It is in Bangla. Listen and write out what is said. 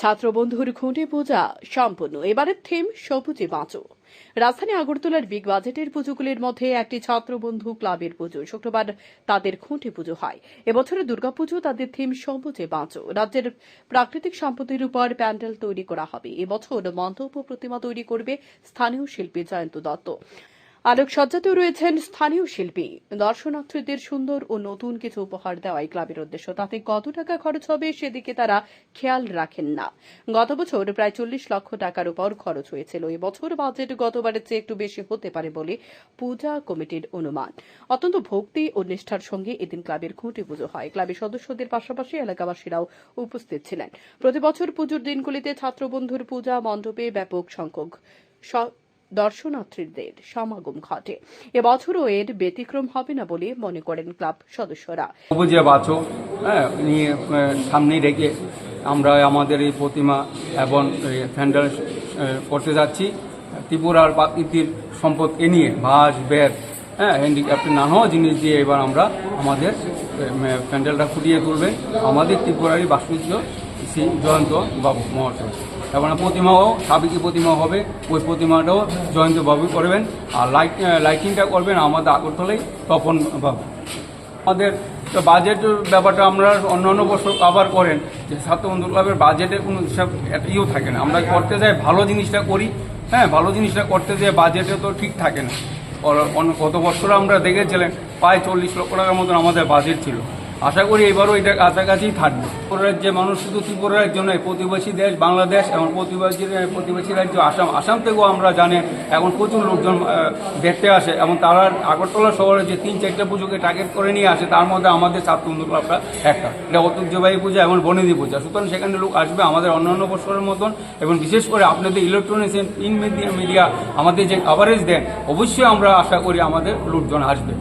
ছাত্রবন্ধুর খুঁটে পূজা সম্পন্ন। এবারের থিম সবুজে বাঁচো। রাজধানী আগরতলার বিগ বাজেটের পুজোগুলির মধ্যে একটি ছাত্রবন্ধু ক্লাবের পুজো। শুক্রবার তাদের খুঁটে পুজো হয়। এবছরের দুর্গাপুজো তাদের থিম সবুজে বাঁচো। রাজ্যের প্রাকৃতিক সম্পদের উপর প্যান্ডেল তৈরি করা হবে। এবছর মণ্ডপ ও প্রতিমা তৈরি করবে স্থানীয় শিল্পী জয়ন্ত দত্ত। আলোকসজ্জাতেও রয়েছেন স্থানীয় শিল্পী। দর্শনার্থীদের সুন্দর ও নতুন কিছু উপহার দেওয়াই ক্লাবের উদ্দেশ্য। তাতে কত টাকা খরচ হবে সেদিকে তারা খেয়াল রাখেন না। গত বছর প্রায় 40 লক্ষ টাকার উপর খরচ হয়েছিল। এবছর বাজেট গতবারের চেয়ে একটু বেশি হতে পারে বলে পূজা কমিটির অনুমান। অত্যন্ত ভক্তি ও নিষ্ঠার সঙ্গে এদিন ক্লাবের খুঁটে পুজো হয়। ক্লাবের সদস্যদের পাশাপাশি এলাকাবাসীরাও উপস্থিত ছিলেন। প্রতি বছর পুজোর দিনগুলিতে ছাত্রবন্ধুর পূজা মণ্ডপে ব্যাপক সংখ্যক দর্শনার্থীদের সমাগম ঘটে। এবছরও এর ব্যতিক্রম হবে না বলে মনে করেন ক্লাব সদস্যরা। সবুজে বাঁচো নিয়ে সামনে রেখে আমরা আমাদের এই প্রতিমা এবং প্যান্ডেল করতে যাচ্ছি। ত্রিপুরার প্রাকৃতিক সম্পদকে নিয়ে বাঁশ বেত হ্যান্ডিক্রাফ্টের নানা জিনিস দিয়ে এবার আমরা আমাদের প্যান্ডেলটা ফুটিয়ে তুলবে আমাদের ত্রিপুরারই ভাস্কর্য শ্রী জয়ন্ত বাবু মহাশয়। এবং প্রতিমাও সাবেকি প্রতিমা হবে, ওই প্রতিমাটাও জয়ন্ত বাবু করবেন। আর লাইটিংটা করবেন আমাদের আগরতলায় তপন বাবু। আমাদের বাজেটের ব্যাপারটা আমরা অন্যান্য বছর কভার করেন যে ছাত্রবন্ধু ক্লাবের বাজেটের কোনো হিসাব ইয়েও থাকে না। আমরা করতে যাই ভালো জিনিসটা করি, ভালো জিনিসটা করতে যেয়ে বাজেটে তো ঠিক থাকে না। গত বছর আমরা দেখেছিলেন প্রায় 40 লক্ষ টাকার মতন আমাদের বাজেট ছিল। আশা করি এবারও এটা কাছাকাছিই থাকবে। ত্রিপুরার যে মানুষ শুধু ত্রিপুরার জন্য প্রতিবেশী দেশ বাংলাদেশ এবং প্রতিবেশী রাজ্য আসাম থেকেও আমরা জানি এখন প্রচুর লোকজন দেখতে আসে এবং তারা আগরতলা শহরে যে 3-4টা পুজোকে টার্গেট করে নিয়ে আসে, তার মধ্যে আমাদের ছাত্রবন্ধু ক্লাবটা একটা। এটা ঐতিহ্যবাহী পূজা এবং বনেদি পূজা, সুতরাং সেখানে লোক আসবে আমাদের অন্যান্য বছরের মতন। এবং বিশেষ করে আপনাদের ইলেকট্রনিক্স প্রিন্ট মিডিয়া আমাদের যে কভারেজ দেন, অবশ্যই আমরা আশা করি আমাদের লোকজন আসবে।